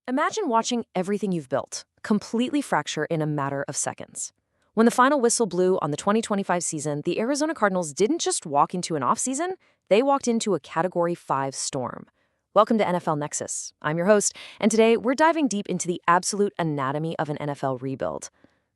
Imagine watching everything you've built completely fracture in a matter of seconds. When the final whistle blew on the 2025 season, the Arizona Cardinals didn't just walk into an offseason, they walked into a Category 5 storm. Welcome to NFL Nexus. I'm your host, and today we're diving deep into the absolute anatomy of an NFL rebuild.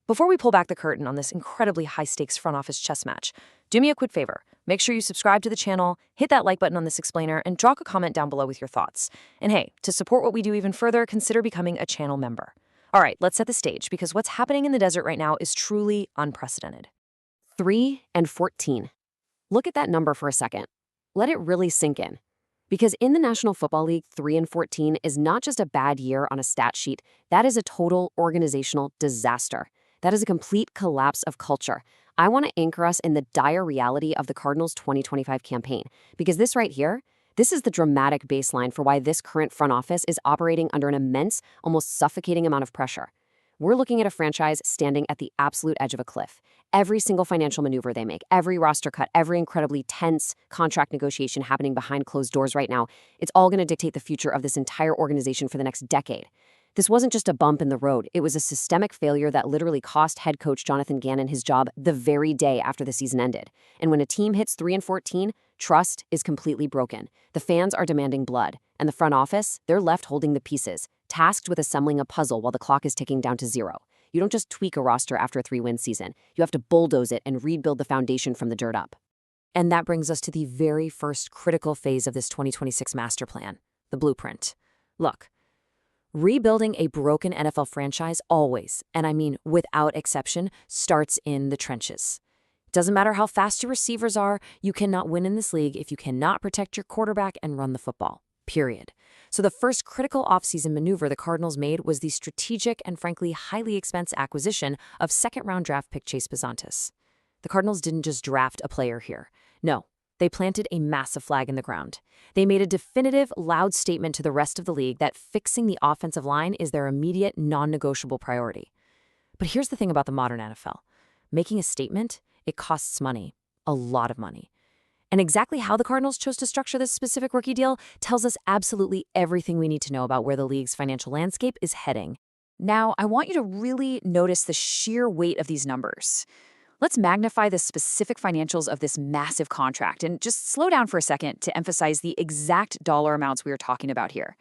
Before we pull back the curtain on this incredibly high-stakes front office chess match, do me a quick favor. Make sure you subscribe to the channel, hit that like button on this explainer, and drop a comment down below with your thoughts. And hey, to support what we do even further, consider becoming a channel member. All right, let's set the stage, because what's happening in the desert right now is truly unprecedented. 3-14. Look at that number for a second. Let it really sink in. Because in the National Football League, 3-14 is not just a bad year on a stat sheet, that is a total organizational disaster. That is a complete collapse of culture. I want to anchor us in the dire reality of the Cardinals' 2025 campaign, because this right here, this is the dramatic baseline for why this current front office is operating under an immense, almost suffocating amount of pressure. We're looking at a franchise standing at the absolute edge of a cliff. Every single financial maneuver they make, every roster cut, every incredibly tense contract negotiation happening behind closed doors right now, it's all going to dictate the future of this entire organization for the next decade. This wasn't just a bump in the road. It was a systemic failure that literally cost head coach Jonathan Gannon his job the very day after the season ended. And when a team hits 3-14, trust is completely broken. The fans are demanding blood. And the front office, they're left holding the pieces, tasked with assembling a puzzle while the clock is ticking down to zero. You don't just tweak a roster after a 3-win season. You have to bulldoze it and rebuild the foundation from the dirt up. And that brings us to the very first critical phase of this 2026 master plan, the blueprint. Look, rebuilding a broken NFL franchise always, and I mean without exception, starts in the trenches. It doesn't matter how fast your receivers are, you cannot win in this league if you cannot protect your quarterback and run the football, period. So the first critical offseason maneuver the Cardinals made was the strategic and frankly highly expensive acquisition of second-round draft pick Chase Bizantis. The Cardinals didn't just draft a player here. No. They planted a massive flag in the ground. They made a definitive, loud statement to the rest of the league that fixing the offensive line is their immediate, non-negotiable priority. But here's the thing about the modern NFL. Making a statement, it costs money, a lot of money. And exactly how the Cardinals chose to structure this specific rookie deal tells us absolutely everything we need to know about where the league's financial landscape is heading. Now, I want you to really notice the sheer weight of these numbers. Let's magnify the specific financials of this massive contract and just slow down for a second to emphasize the exact dollar amounts we are talking about here.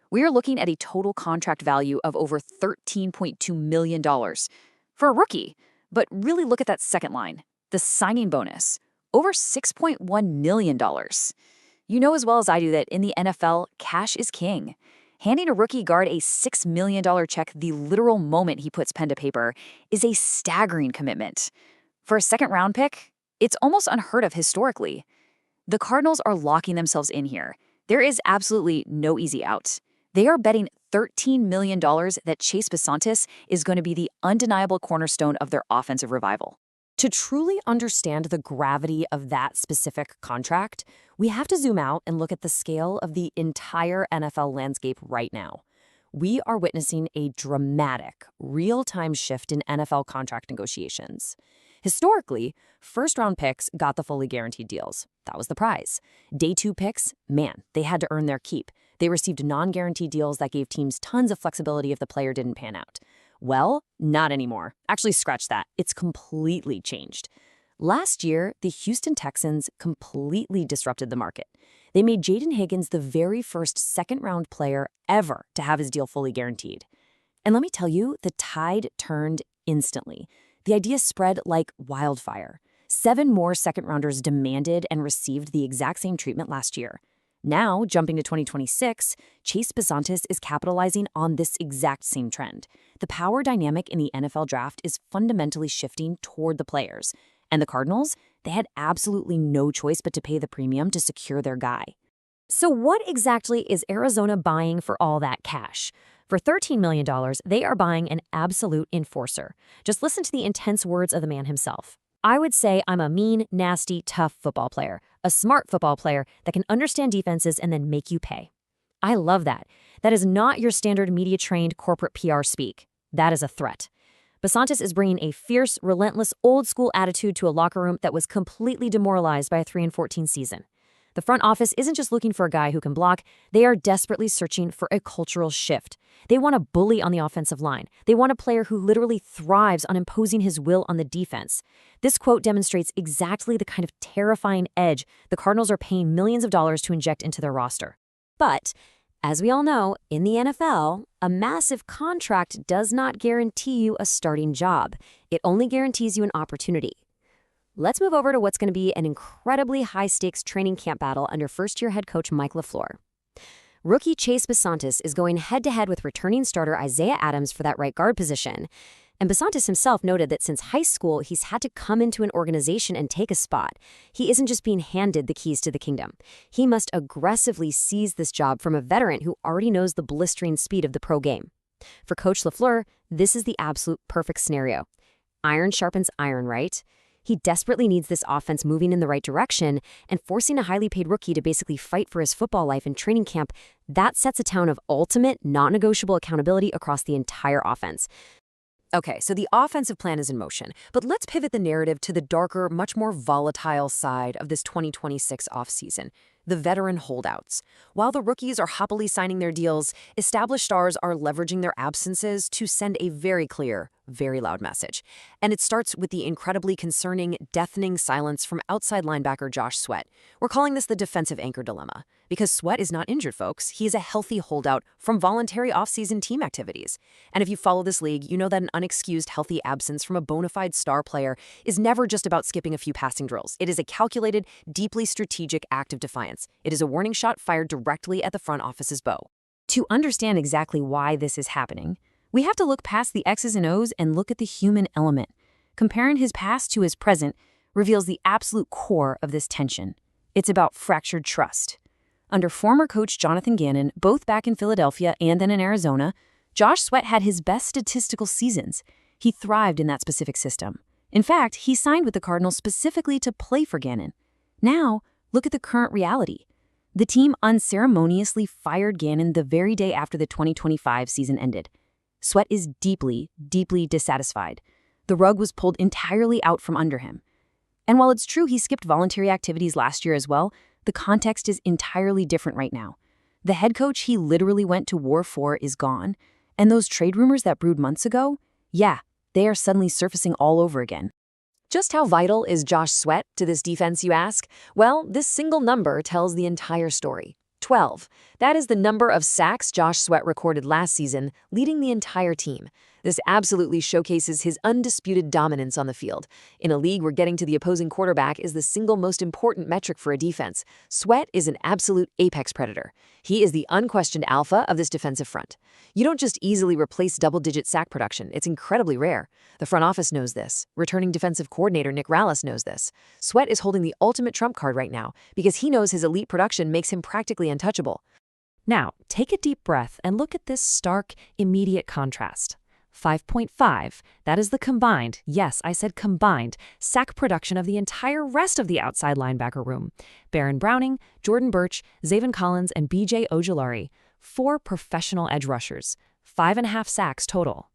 We are looking at a total contract value of over $13.2 million for a rookie. But really look at that second line, the signing bonus, over $6.1 million. You know as well as I do that in the NFL, cash is king. Handing a rookie guard a $6 million check the literal moment he puts pen to paper is a staggering commitment. For a second-round pick, it's almost unheard of historically. The Cardinals are locking themselves in here. There is absolutely no easy out. They are betting $13 million that Chase Bizantis is going to be the undeniable cornerstone of their offensive revival. To truly understand the gravity of that specific contract, we have to zoom out and look at the scale of the entire NFL landscape right now. We are witnessing a dramatic, real-time shift in NFL contract negotiations. Historically, first-round picks got the fully guaranteed deals. That was the prize. Day 2 picks, man, they had to earn their keep. They received non-guaranteed deals that gave teams tons of flexibility if the player didn't pan out. Well, not anymore. Actually, scratch that. It's completely changed. Last year, the Houston Texans completely disrupted the market. They made Jaden Higgins the very first second-round player ever to have his deal fully guaranteed. And let me tell you, the tide turned instantly. The idea spread like wildfire. 7 more second-rounders demanded and received the exact same treatment last year. Now, jumping to 2026, Chase Bizantis is capitalizing on this exact same trend. The power dynamic in the NFL draft is fundamentally shifting toward the players. And the Cardinals, they had absolutely no choice but to pay the premium to secure their guy. So what exactly is Arizona buying for all that cash? For $13 million, they are buying an absolute enforcer. Just listen to the intense words of the man himself. I would say I'm a mean, nasty, tough football player, a smart football player that can understand defenses and then make you pay. I love that. That is not your standard media-trained corporate PR speak. That is a threat. Bizantis is bringing a fierce, relentless, old-school attitude to a locker room that was completely demoralized by a 3-14 season. The front office isn't just looking for a guy who can block, they are desperately searching for a cultural shift. They want a bully on the offensive line. They want a player who literally thrives on imposing his will on the defense. This quote demonstrates exactly the kind of terrifying edge the Cardinals are paying millions of dollars to inject into their roster. But, as we all know, in the NFL, a massive contract does not guarantee you a starting job. It only guarantees you an opportunity. Let's move over to what's going to be an incredibly high-stakes training camp battle under first-year head coach Mike LaFleur. Rookie Chase Bisontis is going head-to-head with returning starter Isaiah Adams for that right guard position. And Bisontis himself noted that since high school, he's had to come into an organization and take a spot. He isn't just being handed the keys to the kingdom. He must aggressively seize this job from a veteran who already knows the blistering speed of the pro game. For Coach LaFleur, this is the absolute perfect scenario. Iron sharpens iron, right? He desperately needs this offense moving in the right direction, and forcing a highly paid rookie to basically fight for his football life in training camp, that sets a tone of ultimate, non-negotiable accountability across the entire offense. Okay, so the offensive plan is in motion, but let's pivot the narrative to the darker, much more volatile side of this 2026 offseason, the veteran holdouts. While the rookies are happily signing their deals, established stars are leveraging their absences to send a very clear, very loud message. And it starts with the incredibly concerning, deafening silence from outside linebacker Josh Sweat. We're calling this the defensive anchor dilemma. Because Sweat is not injured, folks. He is a healthy holdout from voluntary offseason team activities. And if you follow this league, you know that an unexcused healthy absence from a bona fide star player is never just about skipping a few passing drills. It is a calculated, deeply strategic act of defiance. It is a warning shot fired directly at the front office's bow. To understand exactly why this is happening, we have to look past the X's and O's and look at the human element. Comparing his past to his present reveals the absolute core of this tension. It's about fractured trust. Under former coach Jonathan Gannon, both back in Philadelphia and then in Arizona, Josh Sweat had his best statistical seasons. He thrived in that specific system. In fact, he signed with the Cardinals specifically to play for Gannon. Now, look at the current reality. The team unceremoniously fired Gannon the very day after the 2025 season ended. Sweat is deeply, deeply dissatisfied. The rug was pulled entirely out from under him. And while it's true he skipped voluntary activities last year as well, the context is entirely different right now. The head coach he literally went to war for is gone, and those trade rumors that brewed months ago, yeah, they are suddenly surfacing all over again. Just how vital is Josh Sweat to this defense, you ask? Well, this single number tells the entire story. 12. That is the number of sacks Josh Sweat recorded last season, leading the entire team. This absolutely showcases his undisputed dominance on the field. In a league where getting to the opposing quarterback is the single most important metric for a defense, Sweat is an absolute apex predator. He is the unquestioned alpha of this defensive front. You don't just easily replace double-digit sack production. It's incredibly rare. The front office knows this. Returning defensive coordinator Nick Rallis knows this. Sweat is holding the ultimate trump card right now because he knows his elite production makes him practically untouchable. Now, take a deep breath and look at this stark, immediate contrast. 5.5, that is the combined, yes, I said combined, sack production of the entire rest of the outside linebacker room. Baron Browning, Jordan Birch, Zaven Collins, and B.J. Ojulari, 4 professional edge rushers, 5.5 sacks total.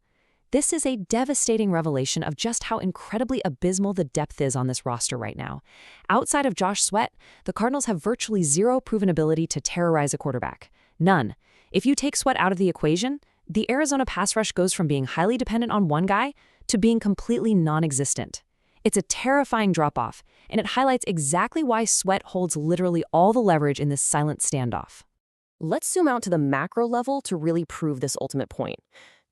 This is a devastating revelation of just how incredibly abysmal the depth is on this roster right now. Outside of Josh Sweat, the Cardinals have virtually zero proven ability to terrorize a quarterback. None. If you take Sweat out of the equation, the Arizona pass rush goes from being highly dependent on one guy to being completely non-existent. It's a terrifying drop-off, and it highlights exactly why Sweat holds literally all the leverage in this silent standoff. Let's zoom out to the macro level to really prove this ultimate point.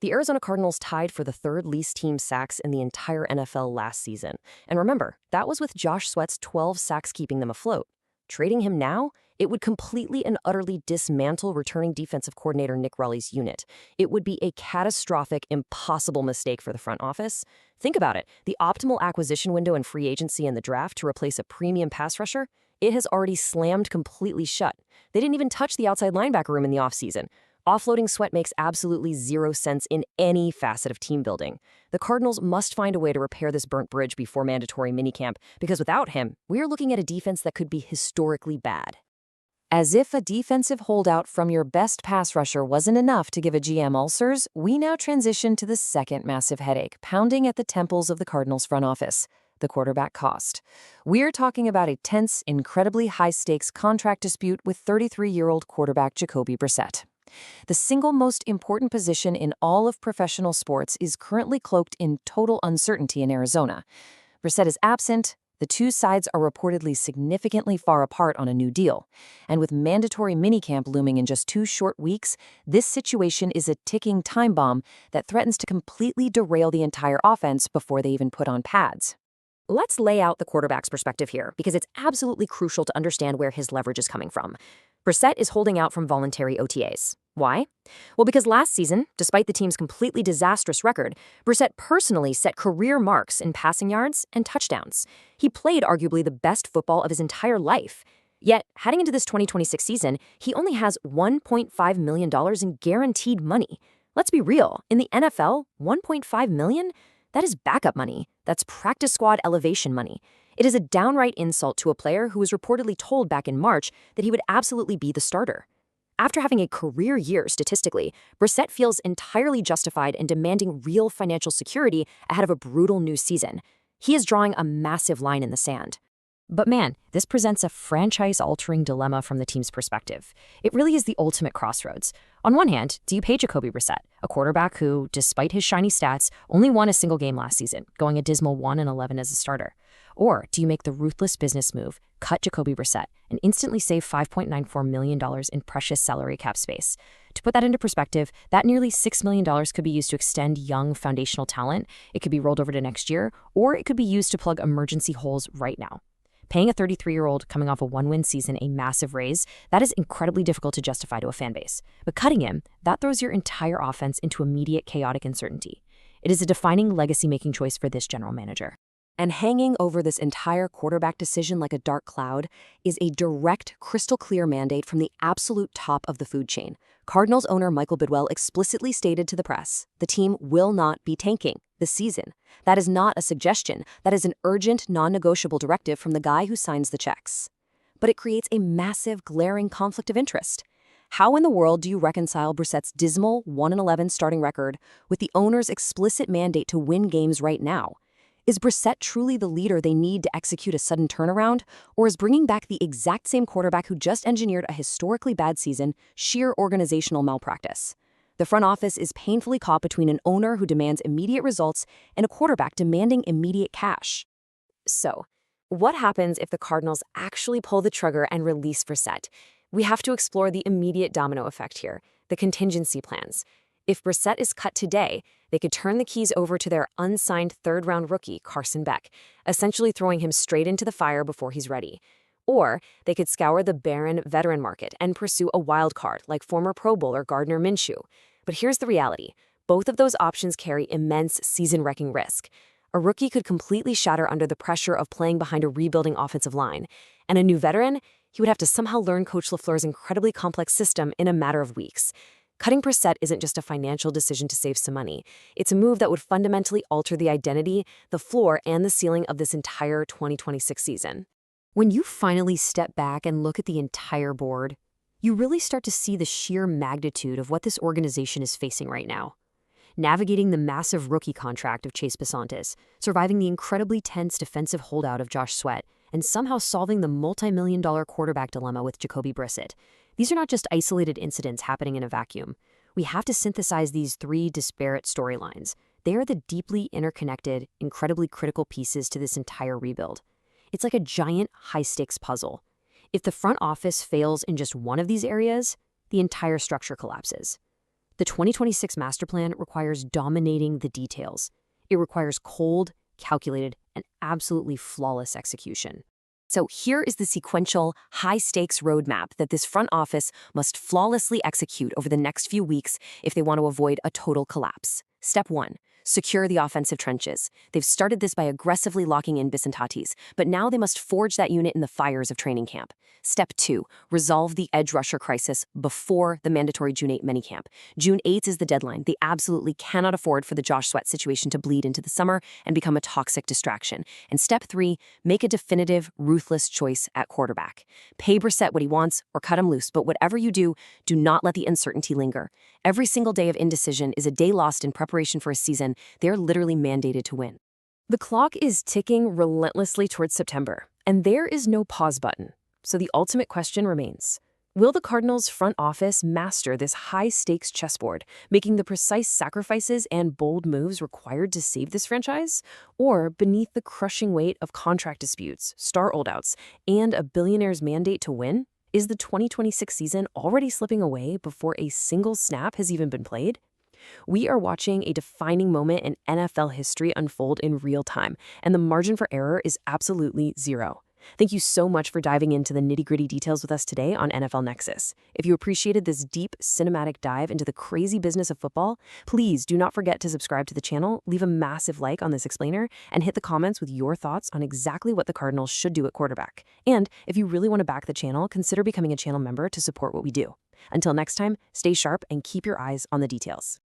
The Arizona Cardinals tied for the 3rd least team sacks in the entire NFL last season. And remember, that was with Josh Sweat's 12 sacks keeping them afloat. Trading him now, it would completely and utterly dismantle returning defensive coordinator Nick Rallis' unit. It would be a catastrophic, impossible mistake for the front office. Think about it. The optimal acquisition window in free agency and the draft to replace a premium pass rusher, it has already slammed completely shut. They didn't even touch the outside linebacker room in the offseason. Offloading Sweat makes absolutely zero sense in any facet of team building. The Cardinals must find a way to repair this burnt bridge before mandatory minicamp, because without him, we are looking at a defense that could be historically bad. As if a defensive holdout from your best pass rusher wasn't enough to give a GM ulcers, we now transition to the second massive headache, pounding at the temples of the Cardinals front office: the quarterback cost. We're talking about a tense, incredibly high-stakes contract dispute with 33-year-old quarterback Jacoby Brissett. The single most important position in all of professional sports is currently cloaked in total uncertainty in Arizona. Brissett is absent. The two sides are reportedly significantly far apart on a new deal. And with mandatory minicamp looming in just 2 short weeks, this situation is a ticking time bomb that threatens to completely derail the entire offense before they even put on pads. Let's lay out the quarterback's perspective here, because it's absolutely crucial to understand where his leverage is coming from. Brissett is holding out from voluntary OTAs. Why? Well, because last season, despite the team's completely disastrous record, Brissett personally set career marks in passing yards and touchdowns. He played arguably the best football of his entire life. Yet, heading into this 2026 season, he only has $1.5 million in guaranteed money. Let's be real, in the NFL, $1.5 million? That is backup money. That's practice squad elevation money. It is a downright insult to a player who was reportedly told back in March that he would absolutely be the starter. After having a career year statistically, Brissett feels entirely justified in demanding real financial security ahead of a brutal new season. He is drawing a massive line in the sand. But man, this presents a franchise-altering dilemma from the team's perspective. It really is the ultimate crossroads. On one hand, do you pay Jacoby Brissett, a quarterback who, despite his shiny stats, only won a single game last season, going a dismal 1-11 as a starter? Or do you make the ruthless business move, cut Jacoby Brissett, and instantly save $5.94 million in precious salary cap space? To put that into perspective, that nearly $6 million could be used to extend young foundational talent, it could be rolled over to next year, or it could be used to plug emergency holes right now. Paying a 33-year-old coming off a 1-win season a massive raise, that is incredibly difficult to justify to a fan base. But cutting him, that throws your entire offense into immediate chaotic uncertainty. It is a defining legacy-making choice for this general manager. And hanging over this entire quarterback decision like a dark cloud is a direct, crystal-clear mandate from the absolute top of the food chain. Cardinals owner Michael Bidwell explicitly stated to the press, the team will not be tanking this season. That is not a suggestion. That is an urgent, non-negotiable directive from the guy who signs the checks. But it creates a massive, glaring conflict of interest. How in the world do you reconcile Brissett's dismal 1-11 starting record with the owner's explicit mandate to win games right now? Is Brissett truly the leader they need to execute a sudden turnaround, or is bringing back the exact same quarterback who just engineered a historically bad season sheer organizational malpractice? The front office is painfully caught between an owner who demands immediate results and a quarterback demanding immediate cash. So, what happens if the Cardinals actually pull the trigger and release Brissett? We have to explore the immediate domino effect here, the contingency plans. If Brissett is cut today, they could turn the keys over to their unsigned third-round rookie, Carson Beck, essentially throwing him straight into the fire before he's ready. Or they could scour the barren veteran market and pursue a wild card like former Pro Bowler Gardner Minshew. But here's the reality. Both of those options carry immense season-wrecking risk. A rookie could completely shatter under the pressure of playing behind a rebuilding offensive line. And a new veteran, he would have to somehow learn Coach LaFleur's incredibly complex system in a matter of weeks. Cutting Brissett isn't just a financial decision to save some money. It's a move that would fundamentally alter the identity, the floor, and the ceiling of this entire 2026 season. When you finally step back and look at the entire board, you really start to see the sheer magnitude of what this organization is facing right now. Navigating the massive rookie contract of Chase Bisontis, surviving the incredibly tense defensive holdout of Josh Sweat, and somehow solving the multi-million-dollar quarterback dilemma with Jacoby Brissett. These are not just isolated incidents happening in a vacuum. We have to synthesize these 3 disparate storylines. They are the deeply interconnected, incredibly critical pieces to this entire rebuild. It's like a giant, high-stakes puzzle. If the front office fails in just one of these areas, the entire structure collapses. The 2026 master plan requires dominating the details. It requires cold, calculated, and absolutely flawless execution. So here is the sequential, high-stakes roadmap that this front office must flawlessly execute over the next few weeks if they want to avoid a total collapse. Step 1. Secure the offensive trenches. They've started this by aggressively locking in Bisontis, but now they must forge that unit in the fires of training camp. Step 2. Resolve the edge rusher crisis before the mandatory June 8 minicamp. June 8th is the deadline. They absolutely cannot afford for the Josh Sweat situation to bleed into the summer and become a toxic distraction. And step 3. Make a definitive, ruthless choice at quarterback. Pay Brissett what he wants or cut him loose, but whatever you do, do not let the uncertainty linger. Every single day of indecision is a day lost in preparation for a season they're literally mandated to win. The clock is ticking relentlessly towards September, and there is no pause button. So the ultimate question remains. Will the Cardinals' front office master this high-stakes chessboard, making the precise sacrifices and bold moves required to save this franchise? Or, beneath the crushing weight of contract disputes, star holdouts, and a billionaire's mandate to win, is the 2026 season already slipping away before a single snap has even been played? We are watching a defining moment in NFL history unfold in real time, and the margin for error is absolutely zero. Thank you so much for diving into the nitty-gritty details with us today on NFL Nexus. If you appreciated this deep, cinematic dive into the crazy business of football, please do not forget to subscribe to the channel, leave a massive like on this explainer, and hit the comments with your thoughts on exactly what the Cardinals should do at quarterback. And if you really want to back the channel, consider becoming a channel member to support what we do. Until next time, stay sharp and keep your eyes on the details.